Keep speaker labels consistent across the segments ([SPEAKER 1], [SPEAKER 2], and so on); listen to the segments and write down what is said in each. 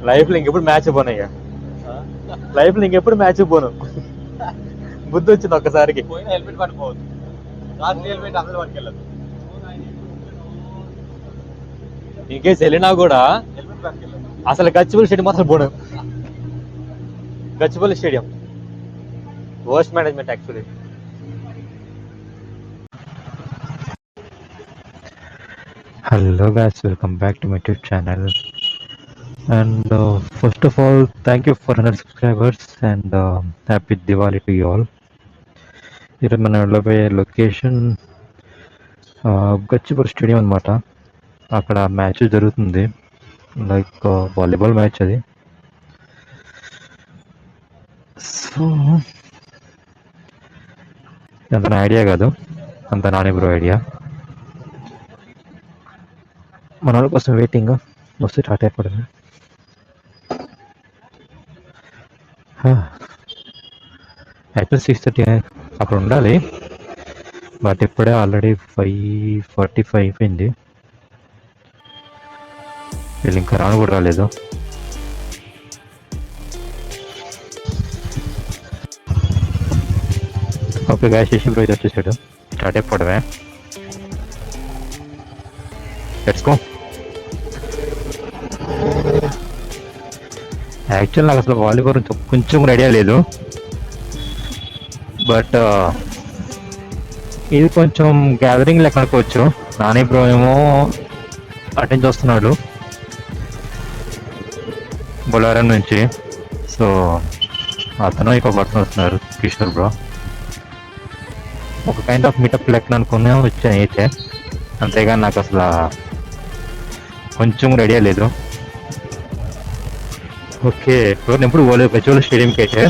[SPEAKER 1] Life లో ఇంకెప్పుడు match పోను ఇక. లైఫ్ లో ఇంకెప్పుడు మ్యాచ్ పోను. బుద్ధి వచ్చింది ఒక్కసారికి.
[SPEAKER 2] హెల్మెట్ పట్టుకోవద్దు, హెల్మెట్ అసలు పట్టుకెళ్ళదు.
[SPEAKER 1] ఇంకేసి వెళ్ళినా కూడా
[SPEAKER 2] హెల్మెట్ పట్టుకెళ్ళదు.
[SPEAKER 1] అసలు గచ్చిబౌలి స్టేడియం మాత్రం పోను. Gachibowli stadium worst management actually.
[SPEAKER 3] Hello guys, welcome back to my YouTube channel. And first of all, thank you for 100 subscribers and happy Diwali to you all. ఈరోజు మనం వెళ్ళబోయే లొకేషన్ గచ్చిబౌలి స్టేడియం అనమాట. అక్కడ మ్యాచ్ జరుగుతుంది, like volleyball match అది. So అంత నా idea కాదు, అంత నాని బ్రో ఐడియా. మన వాళ్ళ కోసం వెయిటింగ్, వస్తే స్టార్ట్ అయిపోతుంది. యాక్చువల్ 6:30 అక్కడ ఉండాలి, బట్ ఇప్పుడే ఆల్రెడీ 5:45 అయిపోయింది. వీళ్ళు ఇంకా రాను కూడా రాలేదు. ఓకే గాయస్, శేషం రోజు వచ్చేసాడు, స్టార్ట్ అయిపోవడమే. Let's go. యాక్చువల్ నాకు అసలు వాలీబాల్ గురించి కొంచెం ఐడియా లేదు, బట్ ఇది కొంచెం గ్యాదరింగ్ లెక్క అనుకోవచ్చు. నాని బ్రో ఏమో అటెండ్ చేస్తున్నాడు బొలారం నుంచి, సో అతను ఇంకో పర్సన్ వస్తున్నారు, కిషోర్ బ్రో. ఒక కైండ్ ఆఫ్ మీటప్ లెక్క అనుకునే వచ్చాను అయితే, అంతేగాని నాకు అసలు కొంచెం ఐడియా లేదు. ఓకే, నేను ఎప్పుడు పోలేదు గచ్చిబౌలి స్టేడియంకి అయితే.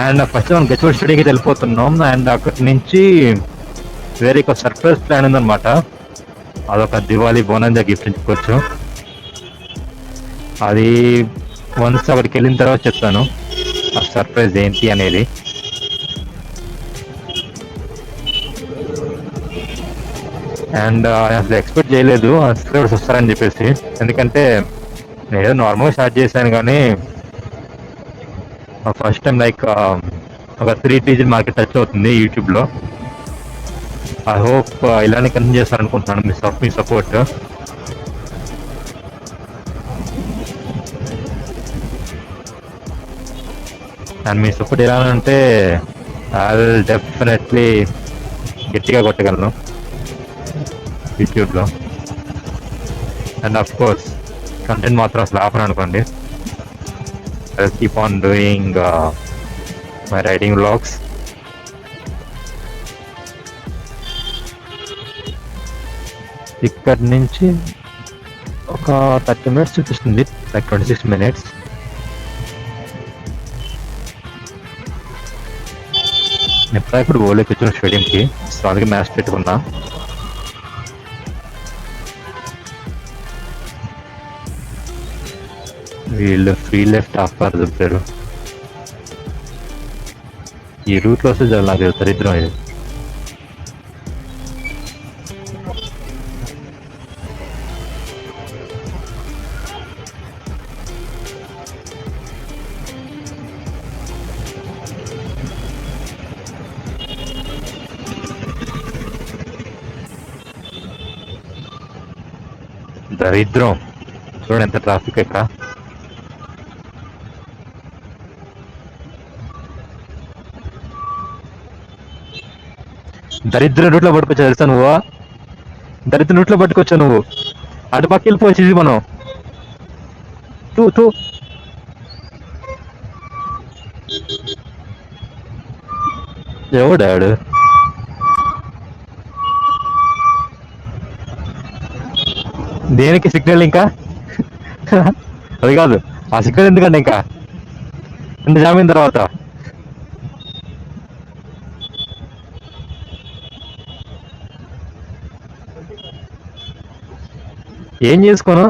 [SPEAKER 3] అండ్ ఫస్ట్ మనం గచ్చిబౌలి స్టేడియంకి వెళ్ళిపోతున్నాం. అండ్ అక్కడి నుంచి వేరే ఒక సర్ప్రైజ్ ప్లాన్ ఉందన్నమాట. అదొక దివాళీ బోనంజా గిఫ్ట్ ఇచ్చుకోవచ్చు. అది వన్స్ అక్కడికి వెళ్ళిన తర్వాత చెప్తాను ఆ సర్ప్రైజ్ ఏంటి అనేది. అండ్ అసలు ఎక్స్పెక్ట్ చేయలేదు సబ్స్క్రైబర్స్ వస్తారని చెప్పేసి, ఎందుకంటే నేను నార్మల్గా స్టార్ట్ చేశాను కానీ ఫస్ట్ టైం లైక్ ఒక 3 డిజిట్ మార్కెట్ టచ్ అవుతుంది యూట్యూబ్లో. ఐ హోప్ ఇలానే కంటిన్యూ చేస్తారనుకుంటున్నాను మీ సపోర్ట్. అండ్ మీ సపోర్ట్ ఎలా అంటే ఐ విల్ డెఫినెట్లీ గట్టిగా కొట్టగలను యూట్యూబ్లో. అండ్ ఆఫ్ కోర్స్ కంటెంట్ మాత్రం అసలు ఆపను అనుకోండి. I keep on doing my riding vlogs. ఇక్కడి నుంచి ఒక 30 minutes చూపిస్తుంది, లైక్ 26 minutes. నేను ఇప్పుడు పోలే కూర్చున్న స్టేడియంకి, సో అందుకే మ్యాచ్ పెట్టుకున్నా. వీళ్ళు ఫ్రీ లెఫ్ట్ ఆఫర్ చెప్పారు. ఈ రూట్లో వస్తే చాలా నాకు దరిద్రం ఇది. దరిద్రం చూడండి, ఎంత ట్రాఫిక్ ఇక్కడ. దరిద్ర రూట్లో పట్టుకొచ్చా తెలుసా నువ్వు, దరిద్ర రూట్లో పట్టుకొచ్చా నువ్వు. అటు పక్క వెళ్ళిపోవచ్చు మనం. తూ ఎవడాడు? దేనికి సిగ్నల్ ఇంకా? అది కాదు, ఆ సిగ్నల్ ఎందుకంటే ఇంకా ఇంత జామిన తర్వాత ఏం చేసుకోను.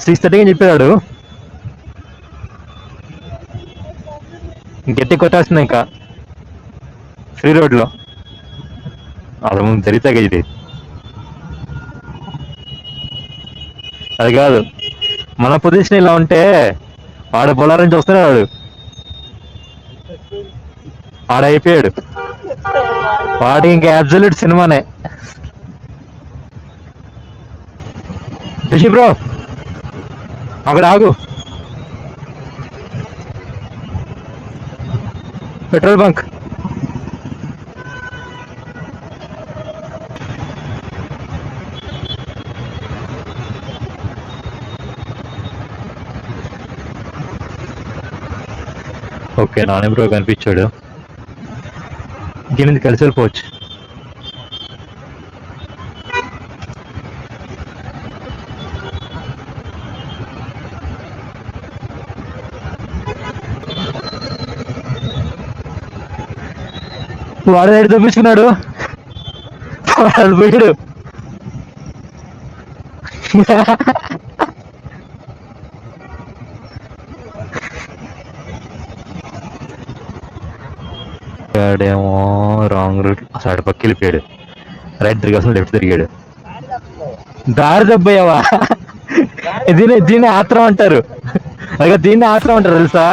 [SPEAKER 3] 6:30 అని చెప్పాడు, గట్టి కొట్టాల్సింది ఇంకా ఫ్రీ రోడ్లో. అది ముందు జరిగితే ఇది, అది కాదు మన పొజిషన్ ఇలా ఉంటే వాడు బౌలర్ నుంచి వస్తున్నాడు, వాడు అయిపోయాడు, వాడికి ఇంకా అబ్సల్యూట్ సినిమానే. రిషి బ్రో అక్కడ ఆగు, పెట్రోల్ బంక్. ఓకే నానే బ్రో కనిపించాడు, దీనిది కలిసి వెళ్ళిపోవచ్చు. వాడు సైడ్ తప్పించుకున్నాడు, వాడు పోయాడు. వాడేమో రాంగ్ రూట్ సైడ్ పక్క వెళ్ళిపోయాడు, రైట్ తిరిగాల్సిన లెఫ్ట్ తిరిగాడు. దారి దెబ్బయ్యావా? దీన్ని ఆత్రం అంటారు, అలాగే దీన్ని ఆత్రం అంటారు తెలుసా?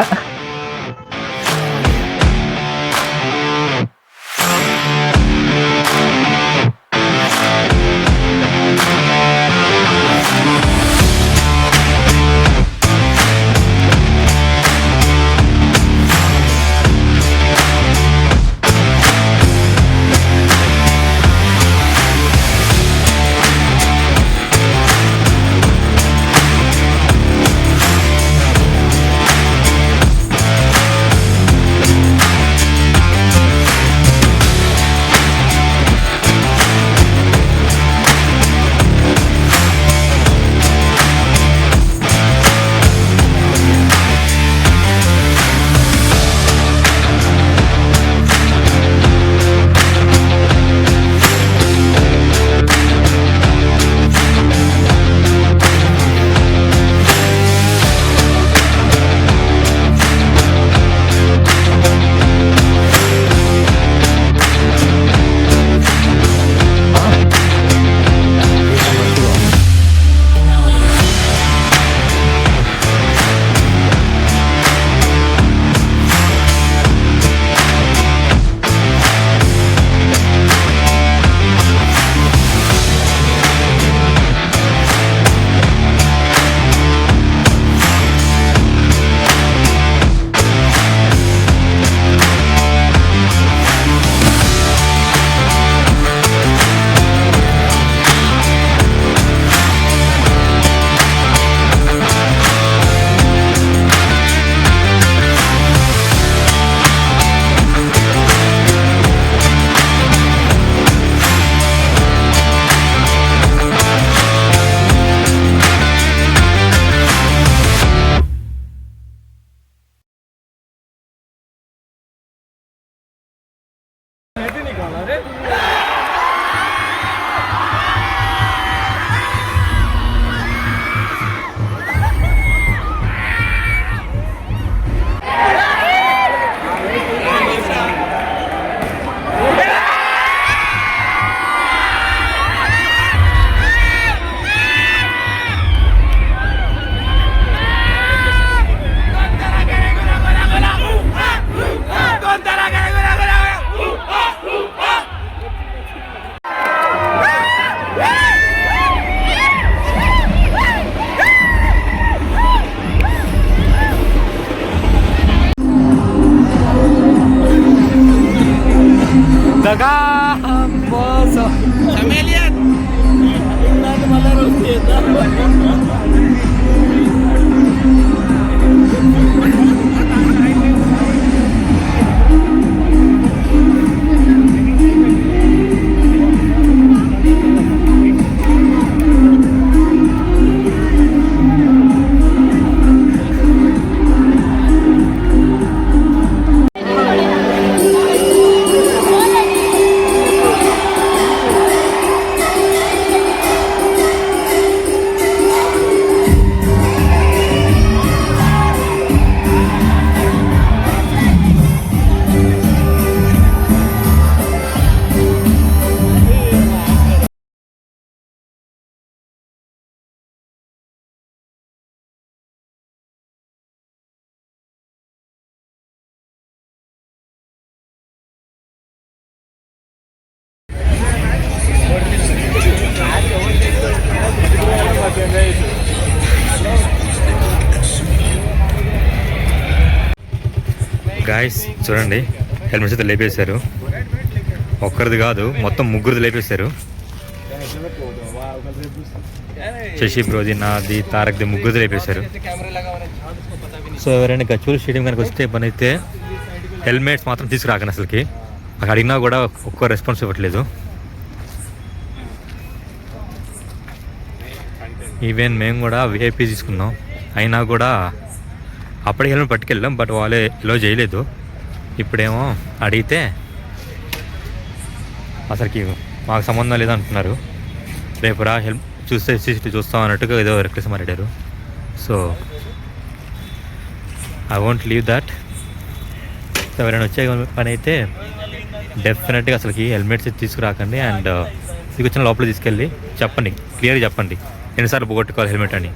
[SPEAKER 1] గాయస్ చూడండి, హెల్మెట్స్ అయితే లేపేశారు. ఒక్కరిది కాదు, మొత్తం ముగ్గురిది లేపేశారు. శశి బ్రోది, నాది, తారక్ది, ముగ్గురిది లేపేశారు. సో ఎవరైనా గచ్చిబౌలి స్టేడియం కనుక వస్తే పని అయితే హెల్మెట్స్ మాత్రం తీసుకురాకండి. అసలుకి అక్కడ అడిగినా కూడా ఒక్క రెస్పాన్స్ ఇవ్వట్లేదు. ఈవెన్ మేము కూడా విఐపీ తీసుకున్నాం, అయినా కూడా అప్పటికి హెల్మెట్ పట్టుకెళ్ళాం, బట్ వాళ్ళే ఎలో చేయలేదు. ఇప్పుడేమో అడిగితే అసలుకి మాకు సంబంధం లేదంటున్నారు. రేపు రా హెల్ప్ చూస్తే సీసీటీవీ చూస్తాం అన్నట్టుగా ఏదో రిక్వెస్ట్ మాట్లాడారు. So I won't leave that. ఎవరైనా వచ్చే పని అయితే డెఫినెట్గా అసలుకి హెల్మెట్స్ తీసుకురాకండి. అండ్ తీసుకొచ్చిన లోపల తీసుకెళ్ళి చెప్పండి, క్లియర్గా చెప్పండి ఎన్నిసార్లు పోగొట్టుకోవాలి హెల్మెట్ అని.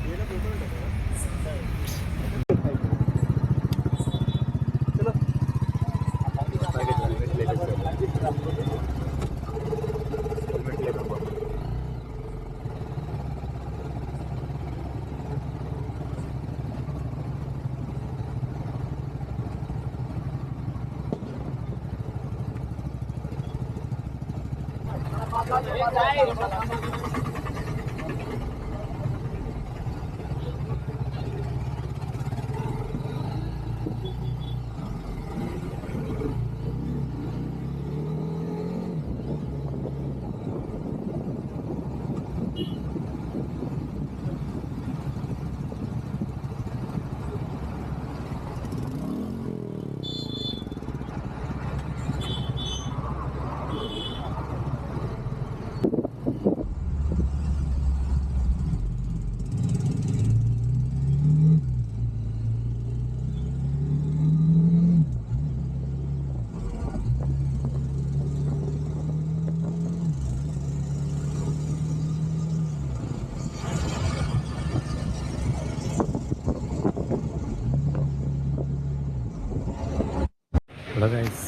[SPEAKER 1] హలో గైస్,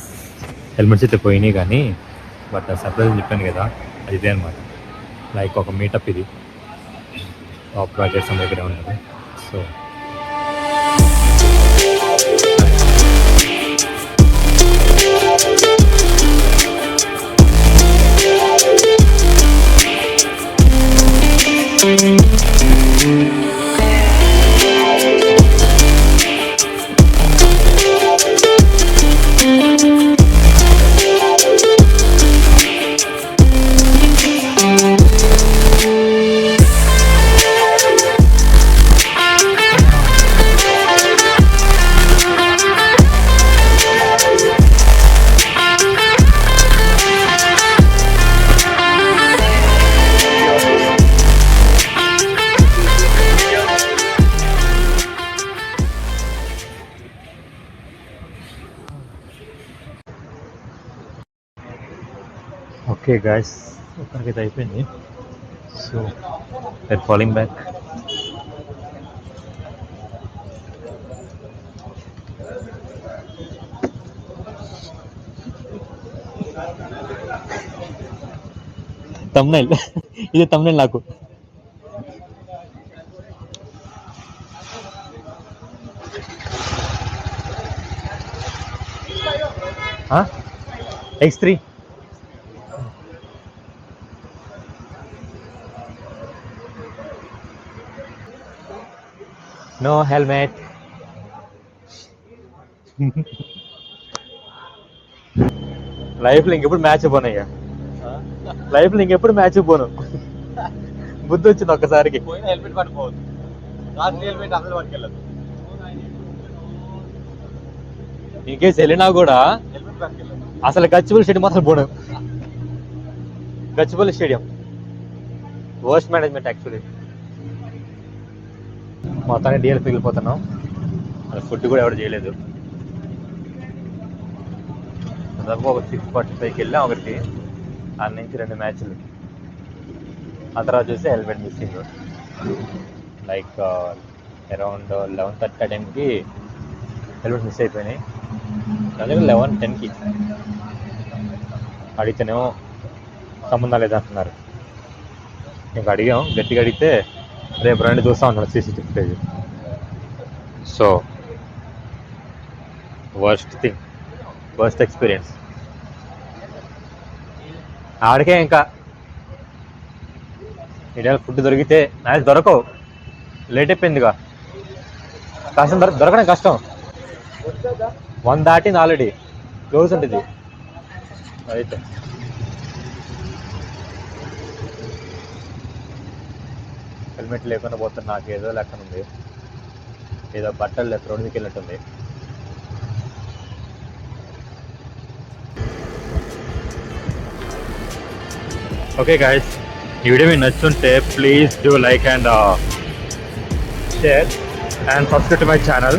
[SPEAKER 1] హెల్మెట్స్ అయితే పోయినాయి కానీ బట్ సర్ప్రైజ్ చెప్పాను కదా, అది ఇదే అనమాట. లైక్ ఒక మీటప్ ఇది, టాప్ ప్రాజెక్ట్స్ అందరి దగ్గర ఉన్నది. సో ఓకే గాయస్, ఒక్కరికైతే అయిపోయింది. So that following back. Thumbnail ఇది తమ్నైల్ నాకు. X3 no helmet. లైఫ్లో ఇంకెప్పుడు మ్యాచ్ పోనయ్యా, లైఫ్లో ఇంకెప్పుడు మ్యాచ్ పోను. బుద్ధి వచ్చింది ఒక్కసారికి.
[SPEAKER 2] పోయిన హెల్మెట్ పట్టుకోవద్దు, రాత్రి హెల్మెట్ అసలు పట్టుకెళ్ళదు.
[SPEAKER 1] ఇంకేస్ వెళ్ళినా కూడా
[SPEAKER 2] హెల్మెట్ పట్టుకెళ్ళదు.
[SPEAKER 1] అసలు గచ్చిబౌలి స్టేడియం అసలు పోను. Gachibowli stadium worst management actually. మొత్తాన్ని డీఎల్ పిగిలిపోతున్నాం. అసలు ఫుడ్ కూడా ఎవరు చేయలేదు. దాదాపు ఒక 6:45కి వెళ్ళాం ఒకటి, ఆ నుంచి 2 మ్యాచ్లు. ఆ తర్వాత చూస్తే హెల్మెట్ మిస్సింగ్. లైక్ అరౌండ్ 11:30 టైంకి హెల్మెట్ మిస్ అయిపోయినాయి. అందుకే 11:10కి అడిగితేనేమో సంబంధం లేదంటున్నారు. ఇంకా అడిగాం, గట్టిగా అడిగితే రేపు రండి చూస్తా ఉన్నాడు CCTV footage. So worst experience. ఆడికే ఇంకా ఇండియా ఫుడ్ దొరికితే నాకు దొరకవు, లేట్ అయిపోయిందిగా, కష్టం దొరకడం కష్టం. 1 దాటింది ఆల్రెడీ, క్లోజ్ ఉంటుంది అయితే. హెల్మెట్ లేకుండా పోతున్నా, నాకు ఏదో లెక్కన ఉంది, ఏదో బట్టలు లేక రోడ్డు మీదకి వెళ్ళినట్టుంది. ఓకే గాయస్, ఈ వీడియో మీకు నచ్చుంటే please do like and share and subscribe to my channel.